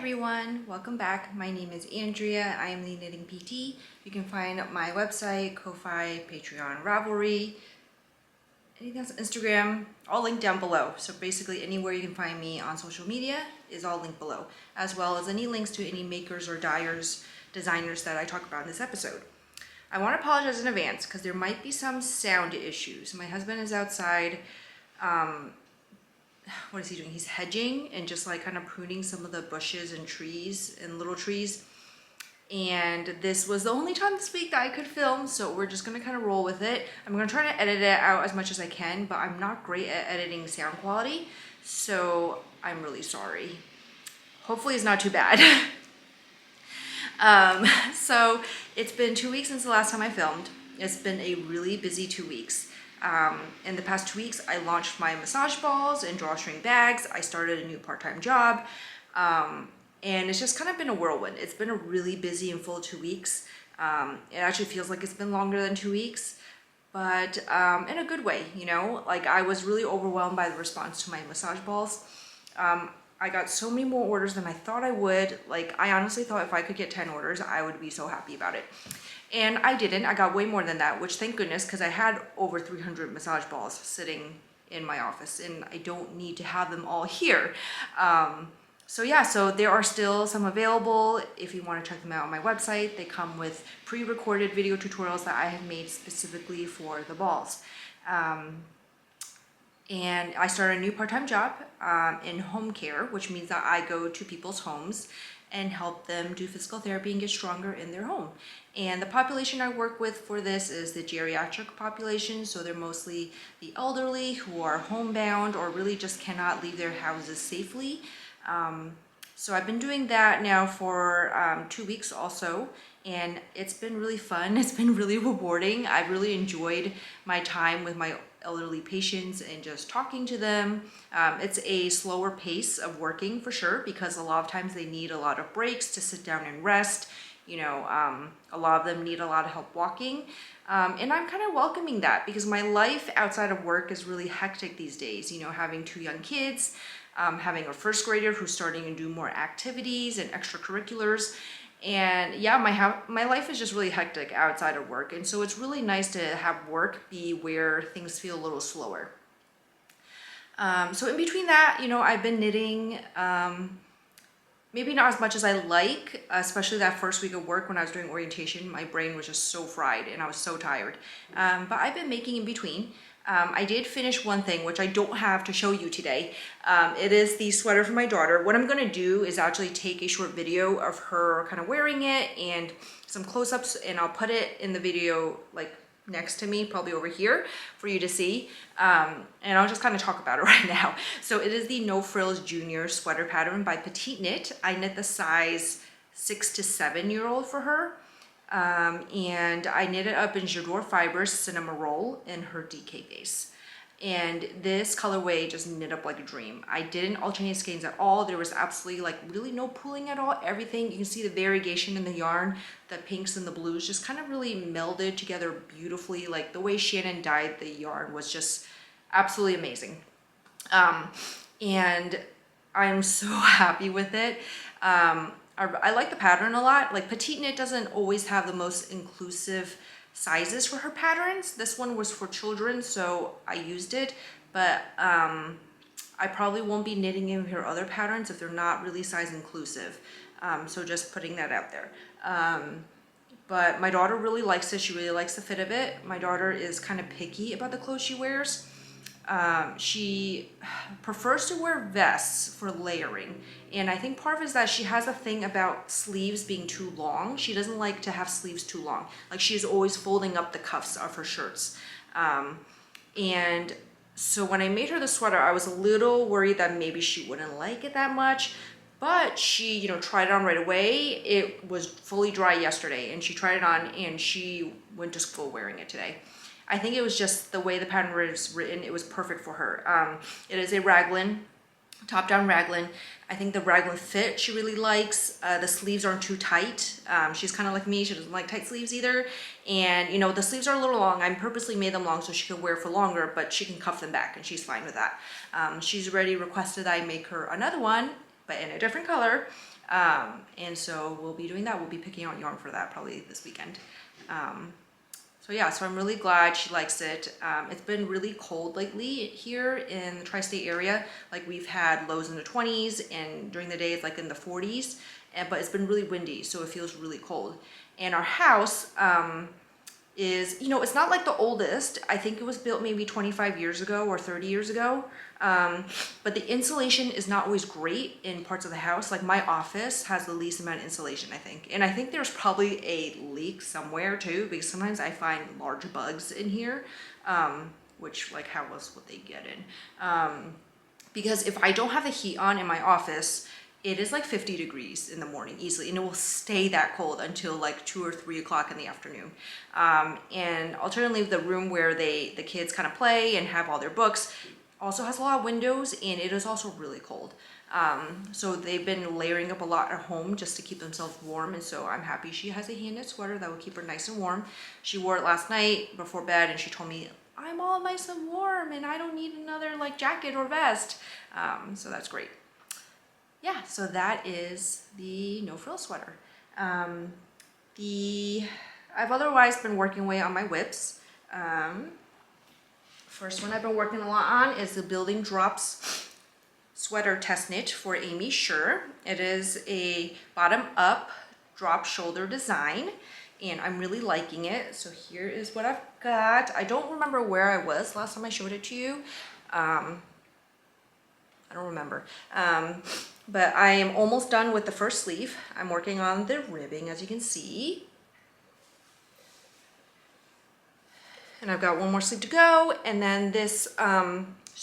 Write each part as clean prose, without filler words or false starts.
everyone, welcome back. My name is Andrea. I am the Knitting PT. You can find my website, Ko-Fi, Patreon, Ravelry, anything else, Instagram, all linked down below. So basically anywhere you can find me on social media is all linked below, as well as any links to any makers or dyers, designers that I talk about in this episode. I want to apologize in advance because there might be some sound issues. My husband is outside. What is he doing? He's hedging and just like kind of pruning some of the bushes and trees and little trees. And this was the only time this week that I could film, so we're just gonna kind of roll with it. I'm gonna try to edit it out as much as I can, but I'm not great at editing sound quality, so I'm really sorry. Hopefully it's not too bad. So it's been 2 weeks since the last time I filmed. It's been a really busy 2 weeks. In the past 2 weeks, I launched my massage balls and drawstring bags. I started a new part-time job, and it's just kind of been a whirlwind. It's been a really busy and full 2 weeks. It actually feels like it's been longer than 2 weeks, but in a good way, you know? Like, I was really overwhelmed by the response to my massage balls. I got so many more orders than I thought I would. Like, I honestly thought if I could get 10 orders, I would be so happy about it. And I didn't. I got way more than that, which thank goodness, because I had over 300 massage balls sitting in my office and I don't need to have them all here. So yeah, so there are still some available if you want to check them out on my website. They come with pre-recorded video tutorials that I have made specifically for the balls. And I started a new part-time job in home care, which means that I go to people's homes and help them do physical therapy and get stronger in their home. And the population I work with for this is the geriatric population, so they're mostly the elderly who are homebound or really just cannot leave their houses safely. So I've been doing that now for 2 weeks also, and it's been really fun. It's been really rewarding. I've really enjoyed my time with my elderly patients and just talking to them. It's a slower pace of working for sure, because a lot of times they need a lot of breaks to sit down and rest. You know, a lot of them need a lot of help walking. And I'm kind of welcoming that because my life outside of work is really hectic these days. You know, having 2 young kids, having a first grader who's starting to do more activities and extracurriculars. And yeah, my life is just really hectic outside of work. And so it's really nice to have work be where things feel a little slower. So in between that, you know, I've been knitting, maybe not as much as I like, especially that first week of work when I was doing orientation. My brain was just so fried and I was so tired. But I've been making in between. I did finish one thing, which I don't have to show you today. It is the sweater for my daughter. What I'm gonna do is actually take a short video of her kind of wearing it and some close-ups, and I'll put it in the video like next to me, probably over here for you to see. And I'll just kind of talk about it right now. So it is the No Frills Junior sweater pattern by Petite Knit. I knit the size 6 to 7-year-old for her. And I knit it up in J'adore Fibers Cinema Roll in her DK base. And this colorway just knit up like a dream. I didn't alternate skeins at all. There was absolutely like really no pulling at all. Everything, you can see the variegation in the yarn, the pinks and the blues just kind of really melded together beautifully. Like the way Shannon dyed the yarn was just absolutely amazing. And I'm so happy with it. I like the pattern a lot. Like Petite Knit doesn't always have the most inclusive sizes for her patterns. This one was for children, so I used it, but I probably won't be knitting in her other patterns if they're not really size inclusive. So just putting that out there. But my daughter really likes it. She really likes the fit of it. My daughter is kind of picky about the clothes she wears. She prefers to wear vests for layering, and I think part of it is that she has a thing about sleeves being too long. She doesn't like to have sleeves too long. Like she's always folding up the cuffs of her shirts. And so when I made her the sweater, I was a little worried that maybe she wouldn't like it that much, but she, you know, tried it on right away. It was fully dry yesterday, and she tried it on and she went to school wearing it today. I think it was just the way the pattern was written, it was perfect for her. It is a raglan, top-down raglan. I think the raglan fit she really likes. The sleeves aren't too tight. She's kind of like me, she doesn't like tight sleeves either. And you know, the sleeves are a little long. I purposely made them long so she can wear for longer, but she can cuff them back and she's fine with that. She's already requested I make her another one, but in a different color. And so we'll be doing that. We'll be picking out yarn for that probably this weekend. So yeah, so I'm really glad she likes it. It's been really cold lately here in the tri-state area. Like we've had lows in the 20s and during the day it's like in the 40s, but it's been really windy, so it feels really cold. And our house is, you know, it's not like the oldest. I think it was built maybe 25 years ago or 30 years ago. But the insulation is not always great in parts of the house. Like my office has the least amount of insulation, I think. And I think there's probably a leak somewhere too, because sometimes I find large bugs in here, which like how else would they get in? Because if I don't have the heat on in my office, it is like 50 degrees in the morning easily, and it will stay that cold until like 2 or 3 o'clock in the afternoon. And alternatively, the room where the kids kind of play and have all their books also has a lot of windows, and it is also really cold. So they've been layering up a lot at home just to keep themselves warm, and so I'm happy she has a hand-knit sweater that will keep her nice and warm. She wore it last night before bed, and she told me, I'm all nice and warm, and I don't need another like jacket or vest. So that's great. Yeah, so that is the no frill sweater. I've otherwise been working away on my whips. First one I've been working a lot on is the Building Drops sweater test knit for Aimee Sher. It is a bottom up drop shoulder design, and I'm really liking it. So here is what I've got. I don't remember where I was last time I showed it to you. I don't remember. But I am almost done with the first sleeve. I'm working on the ribbing, as you can see. And I've got one more sleeve to go. And then this,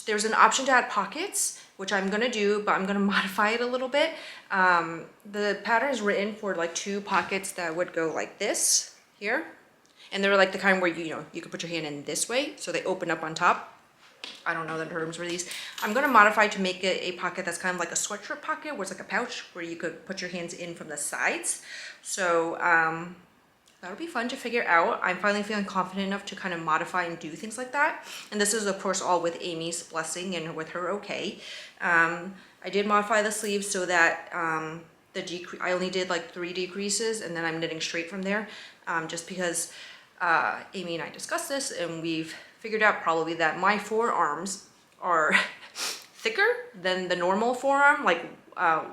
there's an option to add pockets, which I'm gonna do, but I'm gonna modify it a little bit. The pattern is written for like 2 pockets that would go like this here. And they're like the kind where you could put your hand in this way, so they open up on top. I don't know the terms for these. I'm gonna modify to make it a pocket that's kind of like a sweatshirt pocket, where it's like a pouch where you could put your hands in from the sides. So that'll be fun to figure out. I'm finally feeling confident enough to kind of modify and do things like that. And this is of course all with Amy's blessing and with her okay. I did modify the sleeves so that I only did like 3 decreases, and then I'm knitting straight from there, just because Aimee and I discussed this, and we've figured out probably that my forearms are thicker than the normal forearm, like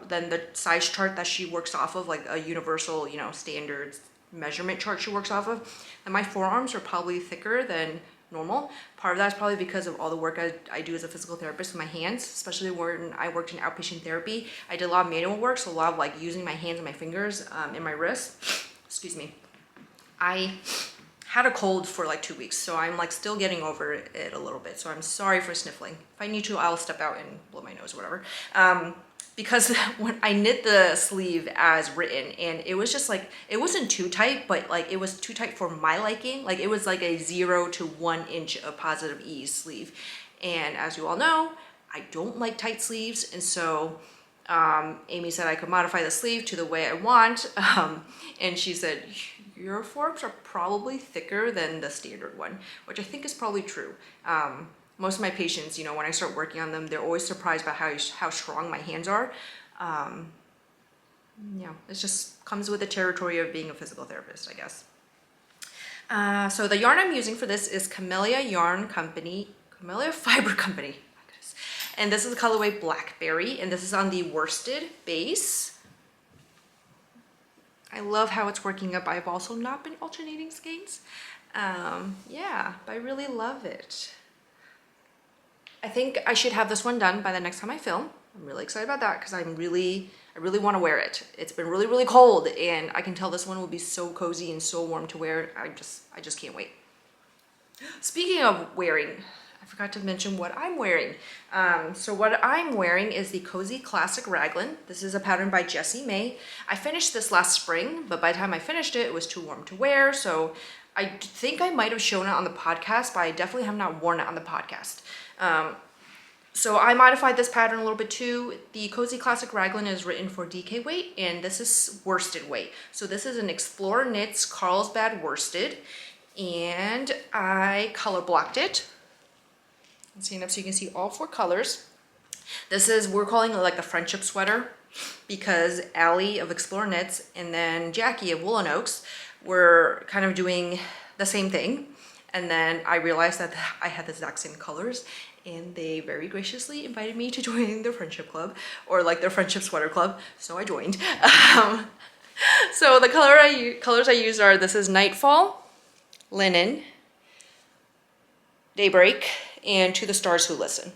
than the size chart that she works off of, like a universal, standard measurement chart she works off of. And my forearms are probably thicker than normal. Part of that is probably because of all the work I do as a physical therapist with my hands, especially when I worked in outpatient therapy. I did a lot of manual work, so a lot of like using my hands and my fingers and my wrists. Excuse me. I had a cold for like 2 weeks, so I'm like still getting over it a little bit. So I'm sorry for sniffling. If I need to, I'll step out and blow my nose or whatever. Because when I knit the sleeve as written, and it was just like, it wasn't too tight, but like it was too tight for my liking. Like it was like a 0 to 1 inch of positive ease sleeve. And as you all know, I don't like tight sleeves. And so Aimee said I could modify the sleeve to the way I want. And she said, your forearms are probably thicker than the standard one, which I think is probably true. Most of my patients, when I start working on them, they're always surprised by how strong my hands are. Yeah, it just comes with the territory of being a physical therapist, I guess. So the yarn I'm using for this is Camellia Fiber Company. And this is the colorway Blackberry, and this is on the worsted base. I love how it's working up. I've also not been alternating skeins. Yeah, but I really love it. I think I should have this one done by the next time I film. I'm really excited about that because I really want to wear it. It's been really, really cold, and I can tell this one will be so cozy and so warm to wear. I just can't wait. Speaking of wearing, I forgot to mention what I'm wearing. So what I'm wearing is the Cozy Classic Raglan. This is a pattern by Jessie May. I finished this last spring, but by the time I finished it, it was too warm to wear. So I think I might have shown it on the podcast, but I definitely have not worn it on the podcast. So I modified this pattern a little bit too. The Cozy Classic Raglan is written for DK weight, and this is worsted weight. So this is an Explorer Knits Carlsbad worsted, and I color blocked it. Stand up so you can see all 4 colors. This is, we're calling it like the friendship sweater. because Allie of Explore Knits and then Jackie of Woolen Oaks were kind of doing the same thing. And then I realized that I had the exact same colors, and they very graciously invited me to join their friendship club, or like their friendship sweater club. So I joined. So the colors I used are, this is Nightfall, Linen, Daybreak, and To the Stars Who Listen.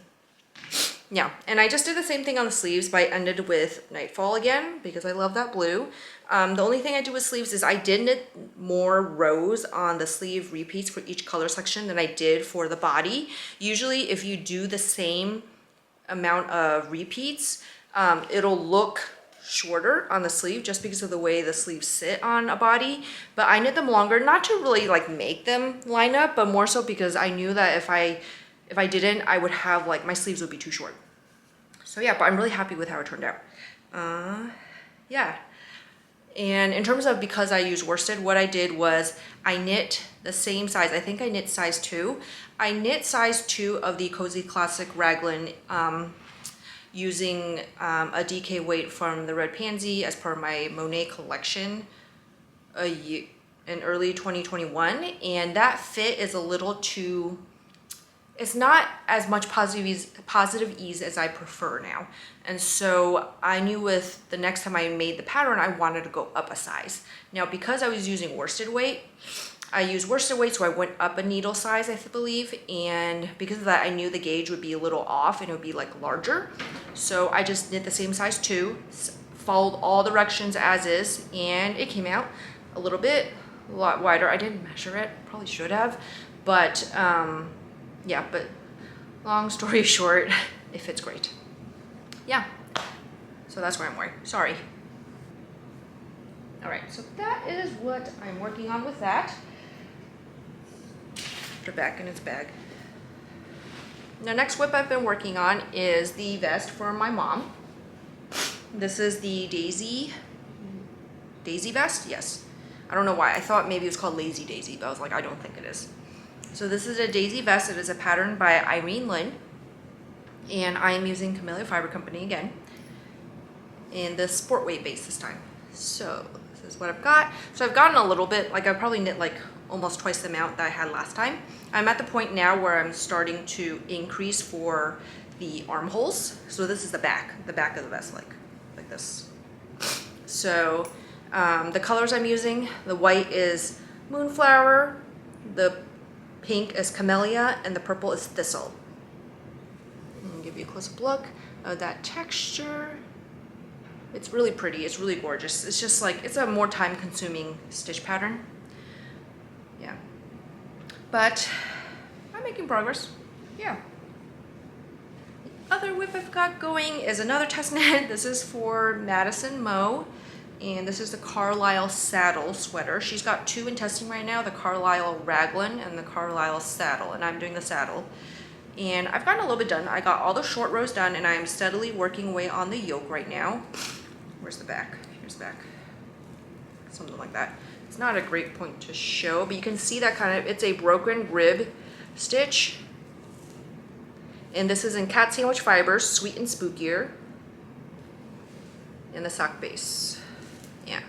Yeah, and I just did the same thing on the sleeves, but I ended with Nightfall again because I love that blue. The only thing I do with sleeves is I did knit more rows on the sleeve repeats for each color section than I did for the body. Usually if you do the same amount of repeats, it'll look shorter on the sleeve just because of the way the sleeves sit on a body. But I knit them longer, not to really like make them line up, but more so because I knew that if I didn't, I would have like, my sleeves would be too short. So yeah, but I'm really happy with how it turned out. Yeah. And in terms of, because I use worsted, what I did was I knit the same size. I think I knit size 2. I knit size 2 of the Cozy Classic Raglan using a DK weight from the Red Pansy as per my Monet collection in early 2021. And that fit is a little too, it's not as much positive ease as I prefer now. And so I knew with the next time I made the pattern, I wanted to go up a size. Now, because I was using worsted weight, I used worsted weight, so I went up a needle size, I believe. And because of that, I knew the gauge would be a little off and it would be like larger. So I just knit the same size 2, followed all directions as is, and it came out a lot wider. I didn't measure it, probably should have, but yeah, but long story short, it fits great. Yeah, so that's where I'm wearing. Sorry. All right, so that is what I'm working on with that. Put it back in its bag. The next whip I've been working on is the vest for my mom. This is the Daisy vest, yes. I don't know why, I thought maybe it was called Lazy Daisy, but I was like, I don't think it is. So this is a Daisy vest. It is a pattern by Irene Lynn, and I am using Camellia Fiber Company again in the sport weight base this time. So this is what I've got. So I've gotten a little bit, like I probably knit like almost twice the amount that I had last time. I'm at the point now where I'm starting to increase for the armholes. So this is the back of the vest, like this. So the colors I'm using, the white is Moonflower, the pink is Camellia, and the purple is Thistle. I'll give you a close-up look of that texture. It's really pretty, it's really gorgeous. It's just like, it's a more time-consuming stitch pattern. Yeah. But I'm making progress. Yeah. The other whip I've got going is another test knit. This is for Madison Moe, and this is the Carlisle Saddle sweater. She's got 2 in testing right now, the Carlisle Raglan and the Carlisle Saddle, and I'm doing the saddle. And I've gotten a little bit done. I got all the short rows done, and I am steadily working away on the yoke right now. Where's the back? Here's the back. Something like that. It's not a great point to show, but you can see that kind of, it's a broken rib stitch. And this is in Cat Sandwich Fibers, Sweet and Spookier, in the sock base. Yeah.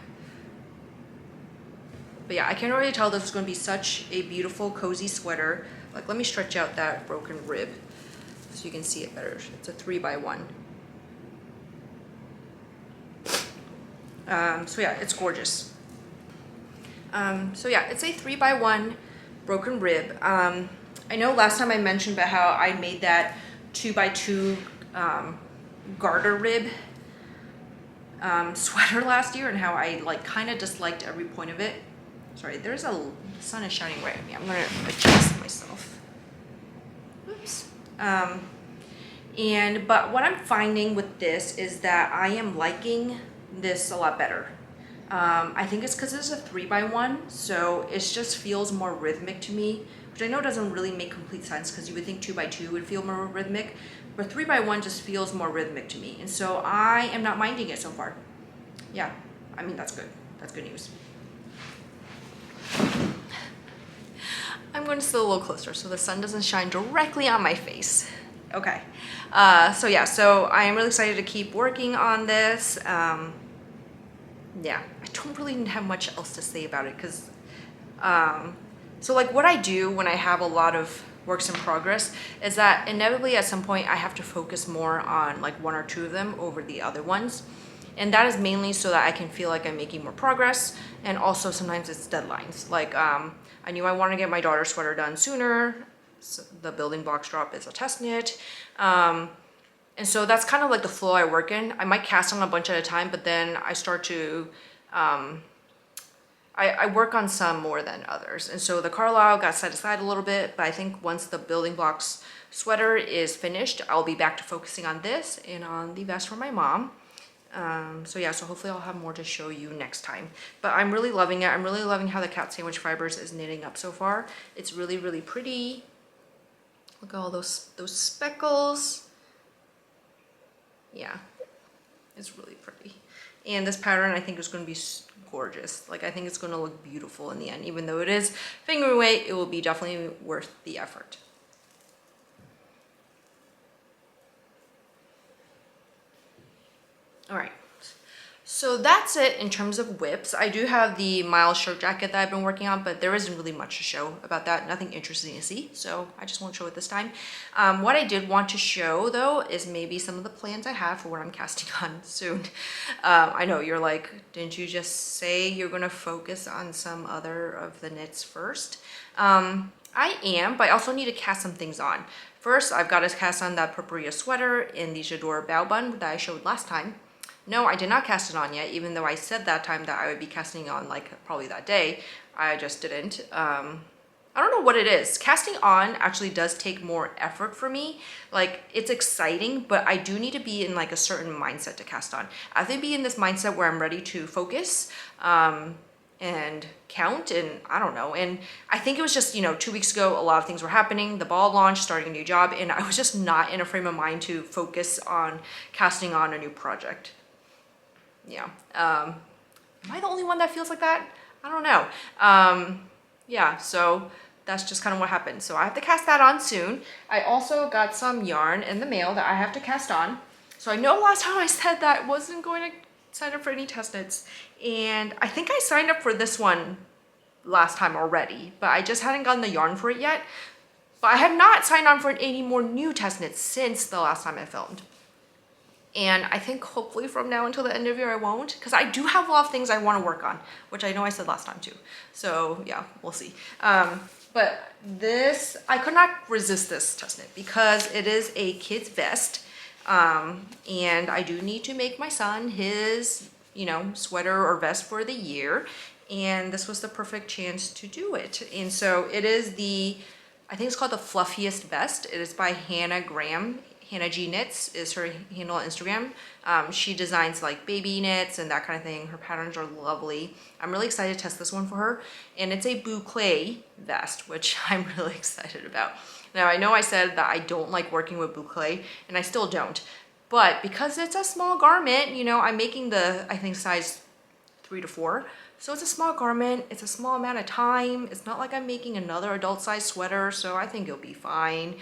But yeah, I can already tell this is going to be such a beautiful, cozy sweater. Like, let me stretch out that broken rib so you can see it better. It's a 3x1. So yeah, it's gorgeous. So yeah, it's a 3x1 broken rib. I know last time I mentioned about how I made that 2x2 garter rib sweater last year, and how I like kind of disliked every point of it. Sorry, the sun is shining right at me. I'm gonna adjust myself. Oops. But what I'm finding with this is that I am liking this a lot better. I think it's because it's a 3x1, so it just feels more rhythmic to me, which I know doesn't really make complete sense because you would think 2x2 would feel more rhythmic, but 3x1 just feels more rhythmic to me, and so I am not minding it so far. Yeah, I mean, that's good. That's good news. I'm going to sit a little closer so the sun doesn't shine directly on my face. Okay. So yeah, so I am really excited to keep working on this. Yeah, I don't really have much else to say about it because, so like what I do when I have a lot of works in progress is that inevitably at some point I have to focus more on like one or two of them over the other ones. And that is mainly so that I can feel like I'm making more progress. And also sometimes it's deadlines. Like I knew I wanted to get my daughter's sweater done sooner. So the building blocks drop is a test knit. And so that's kind of like the flow I work in. I might cast on a bunch at a time, but then I start to, I work on some more than others. And so the Carlisle got set aside a little bit, but I think once the building blocks sweater is finished, I'll be back to focusing on this and on the vest for my mom. So yeah, so hopefully I'll have more to show you next time. But I'm really loving it. I'm really loving how the cat sandwich fibers is knitting up so far. It's really, really pretty. Look at all those speckles. Yeah, it's really pretty. And this pattern I think is going to be gorgeous. Like I think it's going to look beautiful in the end. Even though it is finger weight, it will be definitely worth the effort. All right, so that's it in terms of whips. I do have the Miles shirt jacket that I've been working on, but there isn't really much to show about that. Nothing interesting to see, so I just won't show it this time. What I did want to show though is maybe some of the plans I have for what I'm casting on soon. I know you're like, didn't you just say you're gonna focus on some other of the knits first? I am, but I also need to cast some things on. First, I've got to cast on that Purpurea sweater in the J'adore bow bun that I showed last time. No, I did not cast it on yet, even though I said that time that I would be casting on like probably that day. I just didn't. I don't know what it is. Casting on actually does take more effort for me. Like it's exciting, but I do need to be in like a certain mindset to cast on. I have to be in this mindset where I'm ready to focus and count, and I don't know. And I think it was just, 2 weeks ago, a lot of things were happening. The ball launch, starting a new job, and I was just not in a frame of mind to focus on casting on a new project. Yeah. Am I the only one that feels like that? I don't know. Yeah, so that's just kind of what happened. So I have to cast that on soon. I also got some yarn in the mail that I have to cast on. So I know last time I said that I wasn't going to sign up for any test knits, and I think I signed up for this one last time already, but I just hadn't gotten the yarn for it yet. But I have not signed on for any more new test knits since the last time I filmed. And I think hopefully from now until the end of the year I won't, because I do have a lot of things I want to work on, which I know I said last time too. So yeah, we'll see. But this, I could not resist this test knit because it is a kid's vest. And I do need to make my son his, sweater or vest for the year. And this was the perfect chance to do it. And so it is I think it's called the Fluffiest Vest. It is by Hannah Graham. Hannah G Knits is her handle on Instagram. She designs like baby knits and that kind of thing. Her patterns are lovely. I'm really excited to test this one for her. And it's a boucle vest, which I'm really excited about. Now, I know I said that I don't like working with boucle, and I still don't. But because it's a small garment, I'm making I think, size 3 to 4. So it's a small garment, it's a small amount of time. It's not like I'm making another adult size sweater, so I think it'll be fine.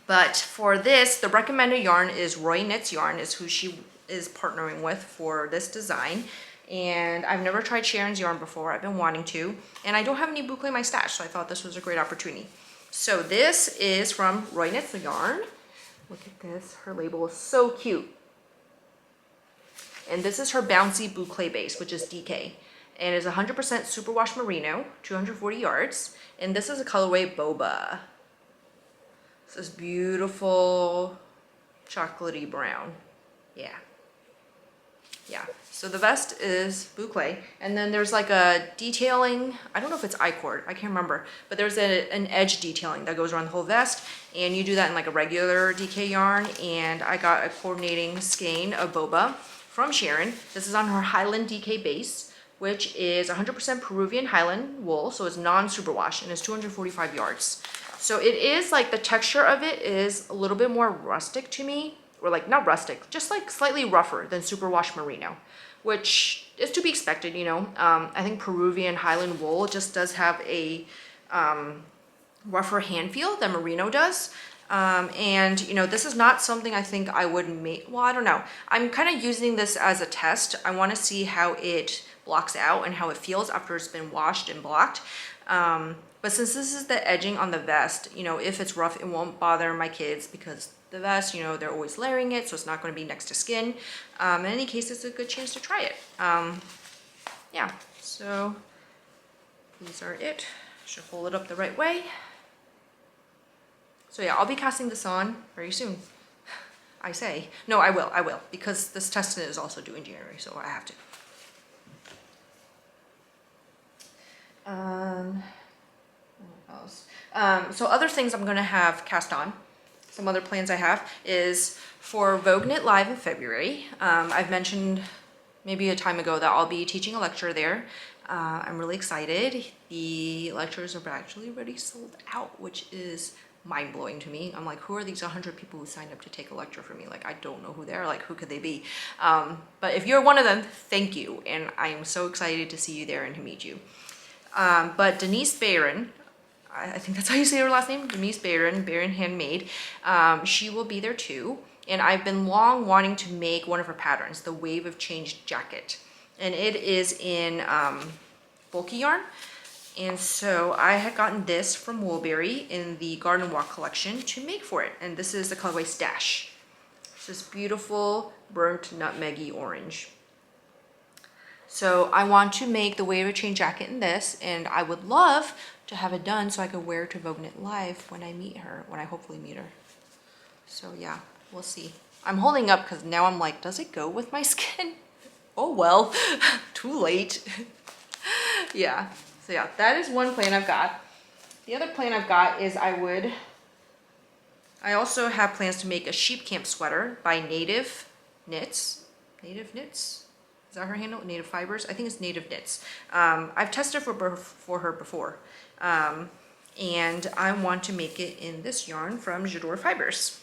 But for this, the recommended yarn is Roy Knits Yarn, is who she is partnering with for this design. And I've never tried Sharon's yarn before. I've been wanting to. And I don't have any boucle in my stash, so I thought this was a great opportunity. So this is from Roy Knits Yarn. Look at this. Her label is so cute. And this is her bouncy boucle base, which is DK. And it's 100% superwash merino, 240 yards. And this is a colorway boba. This beautiful chocolatey brown. Yeah. So the vest is boucle, and then there's like a detailing. I don't know if it's I-cord. I can't remember. But there's an edge detailing that goes around the whole vest, and you do that in like a regular DK yarn. And I got a coordinating skein of boba from Sharon. This is on her Highland DK base, which is 100% Peruvian Highland wool, so it's non-superwash, and it's 245 yards. So it is like the texture of it is a little bit more rustic to me, or like not rustic, just like slightly rougher than superwash merino, which is to be expected, I think Peruvian Highland wool just does have a rougher hand feel than merino does. And you know, this is not something I think I would make, well, I don't know. I'm kind of using this as a test. I want to see how it blocks out and how it feels after it's been washed and blocked. But since this is the edging on the vest, you know, if it's rough, it won't bother my kids because the vest, you know, they're always layering it, so it's not going to be next to skin. In any case, it's a good chance to try it. Yeah, so these are it. Should hold it up the right way. So yeah, I'll be casting this on very soon. I say. No, I will, because this test is also due in January, so I have to. What else? So other things I'm gonna have cast on, some other plans I have is for Vogue Knit Live in February. I've mentioned maybe a time ago that I'll be teaching a lecture there. I'm really excited. The lectures are actually already sold out, which is mind-blowing to me. I'm like, who are these 100 people who signed up to take a lecture from me? Like, I don't know who they are. Like, who could they be? But if you're one of them, thank you. And I am so excited to see you there and to meet you. But Denise Barron, I think that's how you say her last name, Denise Barron, Barron Handmade, she will be there too. And I've been long wanting to make one of her patterns, the Wave of Change jacket. And it is in bulky yarn. And so I had gotten this from Woolberry in the Garden Walk collection to make for it. And this is the colorway Stash. It's this beautiful burnt nutmeggy orange. So I want to make the Wave of Change jacket in this, and I would love to have it done so I could wear it to Vogue Knit Live when I meet her, when I hopefully meet her. So yeah, we'll see. I'm holding up because now I'm like, does it go with my skin? Oh well, too late. Yeah, so yeah, that is one plan I've got. The other plan I've got is I also have plans to make a sheep camp sweater by Native Knits. Native Knits? Is that her handle? Native Fibers? I think it's Native Knits. I've tested for her before. And I want to make it in this yarn from J'adore Fibers.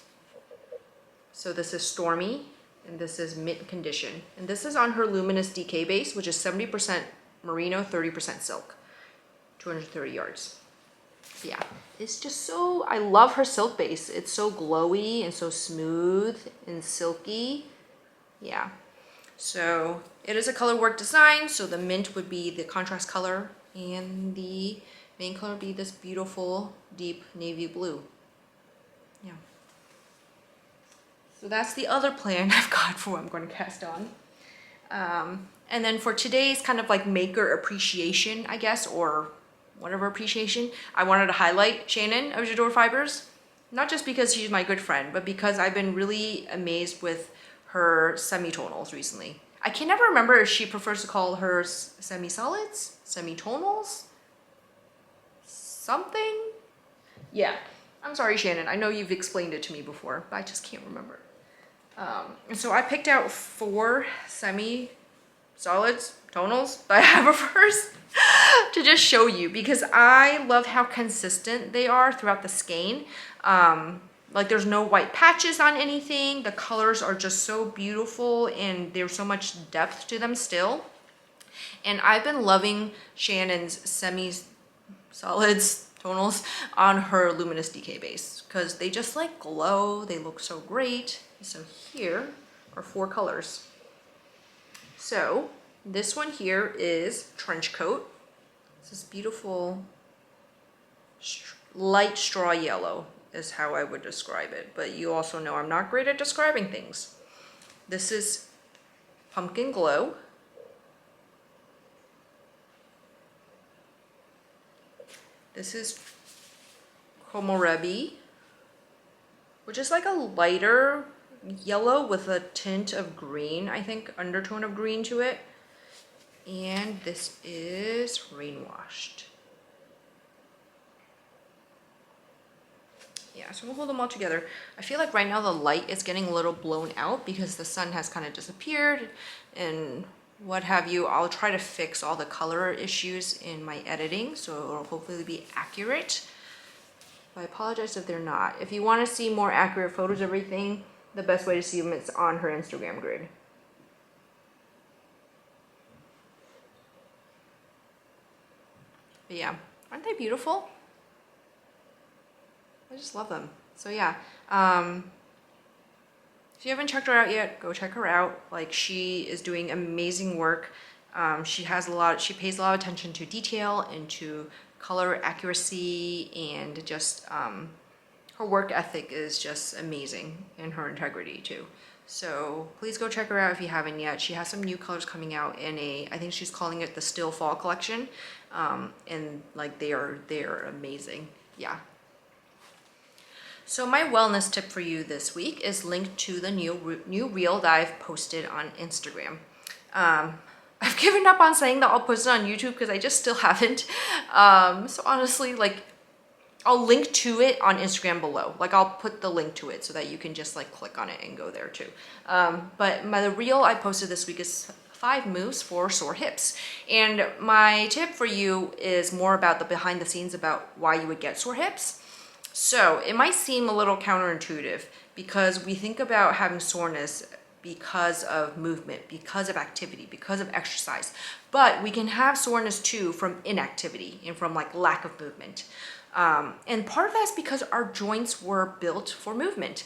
So this is Stormy, and this is Mint Condition. And this is on her Luminous DK base, which is 70% merino, 30% silk. 230 yards. Yeah, it's just so, I love her silk base. It's so glowy and so smooth and silky. Yeah. So it is a color work design, so the mint would be the contrast color and the main color would be this beautiful deep navy blue. Yeah. So that's the other plan I've got for what I'm going to cast on. And then for today's kind of like maker appreciation, I guess, or whatever appreciation, I wanted to highlight Shannon of J'adore Fibers. Not just because she's my good friend, but because I've been really amazed with her semitonals recently. I can never remember if she prefers to call her semi-solids, semitonals, something. Yeah, I'm sorry, Shannon. I know you've explained it to me before, but I just can't remember. And so I picked out 4 semi-solids, tonals that I have of hers to just show you because I love how consistent they are throughout the skein. Like there's no white patches on anything. The colors are just so beautiful and there's so much depth to them still. And I've been loving Shannon's semi-solids tonals on her Luminous DK base because they just like glow. They look so great. So here are 4 colors. So this one here is Trench Coat. It's this beautiful light straw yellow is how I would describe it, but you also know I'm not great at describing things. This is Pumpkin Glow. This is Komorebi, which is like a lighter yellow with a tint of green, I think, undertone of green to it. And this is Rainwashed. Yeah, so we'll hold them all together. I feel like right now the light is getting a little blown out because the sun has kind of disappeared and what have you. I'll try to fix all the color issues in my editing so it'll hopefully be accurate. But I apologize if they're not. If you want to see more accurate photos of everything, the best way to see them is on her Instagram grid. But yeah, aren't they beautiful? I just love them. So yeah, if you haven't checked her out yet, go check her out. Like, she is doing amazing work. She pays a lot of attention to detail and to color accuracy, and just her work ethic is just amazing, and her integrity too. So please go check her out if you haven't yet. She has some new colors coming out in I think she's calling it the Still Fall collection. And like they are amazing. Yeah. So my wellness tip for you this week is linked to the new reel that I've posted on Instagram. I've given up on saying that I'll post it on YouTube because I just still haven't. So honestly, like, I'll link to it on Instagram below. Like, I'll put the link to it so that you can just like click on it and go there too. But the reel I posted this week is 5 moves for sore hips. And my tip for you is more about the behind the scenes about why you would get sore hips. So it might seem a little counterintuitive because we think about having soreness because of movement, because of activity, because of exercise. But we can have soreness too from inactivity and from like lack of movement. And part of that is because our joints were built for movement.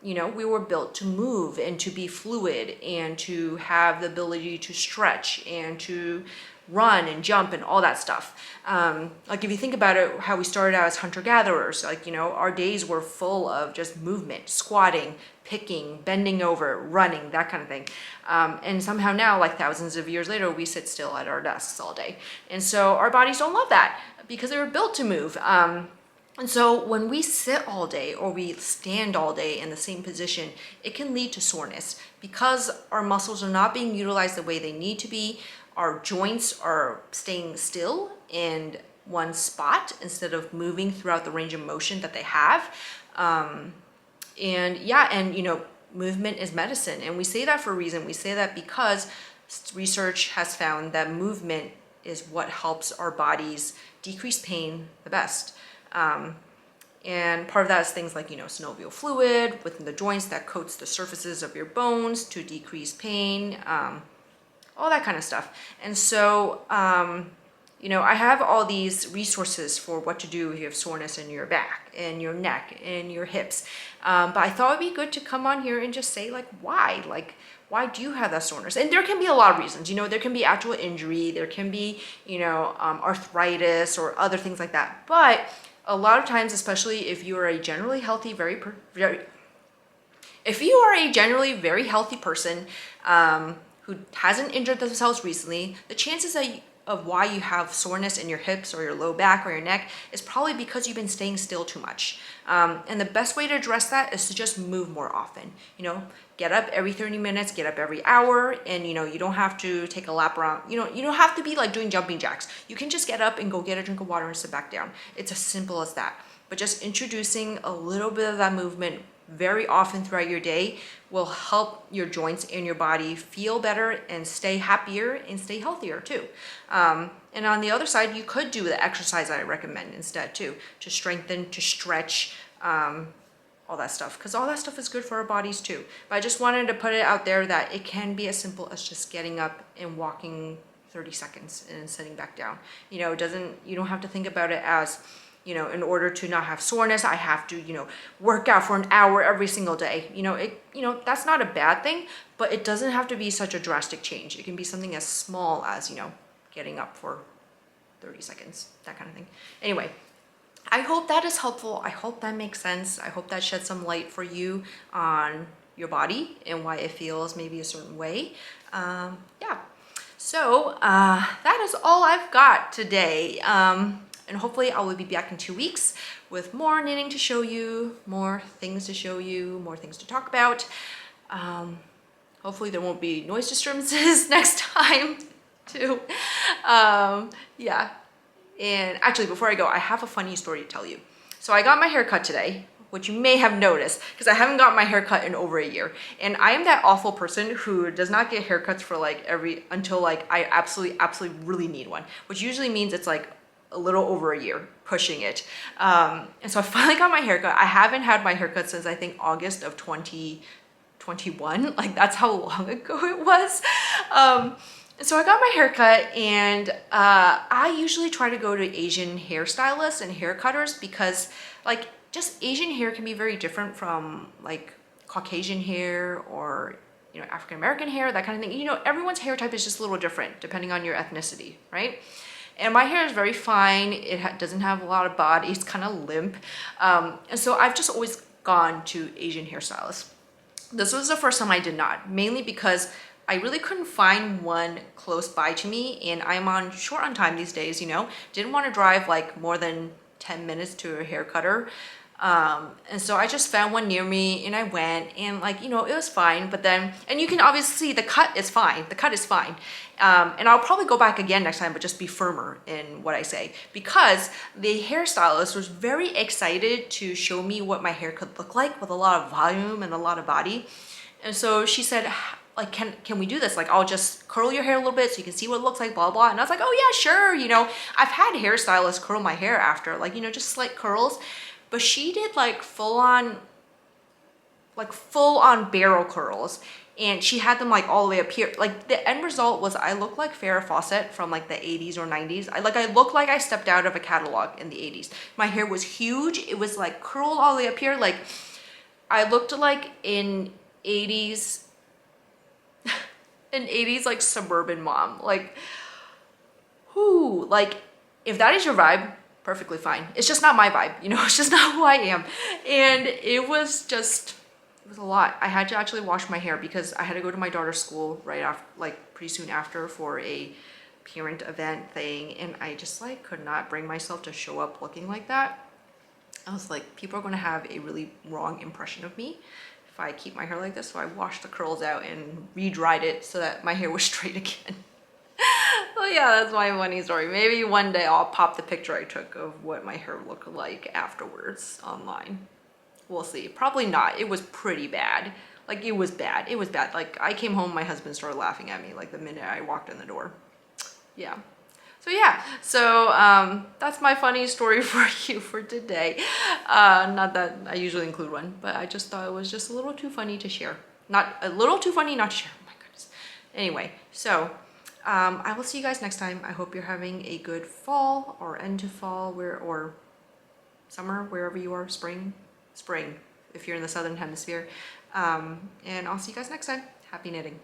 You know, we were built to move and to be fluid and to have the ability to stretch and to run and jump and all that stuff. Like, if you think about it, how we started out as hunter-gatherers, like, you know, our days were full of just movement, squatting, picking, bending over, running, that kind of thing. And somehow now, like thousands of years later, we sit still at our desks all day. And so our bodies don't love that because they were built to move. And so when we sit all day or we stand all day in the same position, it can lead to soreness because our muscles are not being utilized the way they need to be. Our joints are staying still in one spot instead of moving throughout the range of motion that they have. And you know, movement is medicine. And we say that for a reason. We say that because research has found that movement is what helps our bodies decrease pain the best. And part of that is things like, you know, synovial fluid within the joints that coats the surfaces of your bones to decrease pain, all that kind of stuff. And so, you know, I have all these resources for what to do if you have soreness in your back and your neck and your hips. But I thought it'd be good to come on here and just say, like, why? Like, why do you have that soreness? And there can be a lot of reasons. You know, there can be actual injury, there can be, you know, arthritis or other things like that. But a lot of times, especially if you are a generally healthy, if you are a generally very healthy person who hasn't injured themselves recently, the chances of why you have soreness in your hips or your low back or your neck is probably because you've been staying still too much. And the best way to address that is to just move more often. You know, get up every 30 minutes, get up every hour, and you know, you don't have to take a lap around. You know, you don't have to be like doing jumping jacks. You can just get up and go get a drink of water and sit back down. It's as simple as that. But just introducing a little bit of that movement very often throughout your day will help your joints and your body feel better and stay happier and stay healthier too. And on the other side, you could do the exercise I recommend instead too, to strengthen, to stretch, all that stuff, because all that stuff is good for our bodies too. But I just wanted to put it out there that it can be as simple as just getting up and walking 30 seconds and sitting back down. You know, you don't have to think about it as, you know, in order to not have soreness, I have to, you know, work out for an hour every single day. You know, that's not a bad thing, but it doesn't have to be such a drastic change. It can be something as small as, you know, getting up for 30 seconds, that kind of thing. Anyway, I hope that is helpful. I hope that makes sense. I hope that sheds some light for you on your body and why it feels maybe a certain way. Yeah. So that is all I've got today. And hopefully I will be back in 2 weeks with more knitting to show you, more things to show you, more things to talk about. Hopefully there won't be noise disturbances next time too. Yeah. And actually, before I go, I have a funny story to tell you. So I got my hair cut today, which you may have noticed because I haven't got my hair cut in over a year. And I am that awful person who does not get haircuts for like until like I absolutely really need one, which usually means it's like a little over a year, pushing it. And so I finally got my haircut. I haven't had my haircut since I think August of 2021. Like, that's how long ago it was. So I got my haircut, and I usually try to go to Asian hairstylists and hair cutters because, like, just Asian hair can be very different from like Caucasian hair or, you know, African American hair, that kind of thing. You know, everyone's hair type is just a little different depending on your ethnicity, right? And my hair is very fine. It doesn't have a lot of body. It's kind of limp. And so I've just always gone to Asian hairstylists. This was the first time I did not, mainly because I really couldn't find one close by to me, and I'm short on time these days, you know. Didn't want to drive like more than 10 minutes to a hair cutter. And so I just found one near me and I went, and like, you know, it was fine. But then, and you can obviously see the cut is fine. The cut is fine. And I'll probably go back again next time, but just be firmer in what I say, because the hairstylist was very excited to show me what my hair could look like with a lot of volume and a lot of body. And so she said, like, can we do this? Like, I'll just curl your hair a little bit so you can see what it looks like, blah, blah. And I was like, oh yeah, sure. You know, I've had hairstylists curl my hair after, like, you know, just slight curls. But she did like full on barrel curls, and she had them like all the way up here. Like the end result was I look like Farrah Fawcett from like the 80s or 90s. I look like I stepped out of a catalog in the 80s. My hair was huge. It was like curled all the way up here. Like I looked like in 80s like suburban mom. Like, whoo, like if that is your vibe, perfectly fine. It's just not my vibe, you know. It's just not who I am. And it was a lot. I had to actually wash my hair because I had to go to my daughter's school right after, like pretty soon after, for a parent event thing, and I just like could not bring myself to show up looking like that. I was like, people are going to have a really wrong impression of me if I keep my hair like this. So I washed the curls out and re-dried it so that my hair was straight again. So yeah, that's my funny story. Maybe one day I'll pop the picture I took of what my hair looked like afterwards online. We'll see. Probably not. It was pretty bad. Like, it was bad. It was bad. Like, I came home, my husband started laughing at me like the minute I walked in the door. Yeah. So yeah, so that's my funny story for you for today. Not that I usually include one, but I just thought it was just a little too funny to share. Not a little too funny not to share. Oh my goodness. Anyway, so I will see you guys next time. I hope you're having a good fall or end to fall, or summer, wherever you are, spring if you're in the southern hemisphere. And I'll see you guys next time. Happy knitting.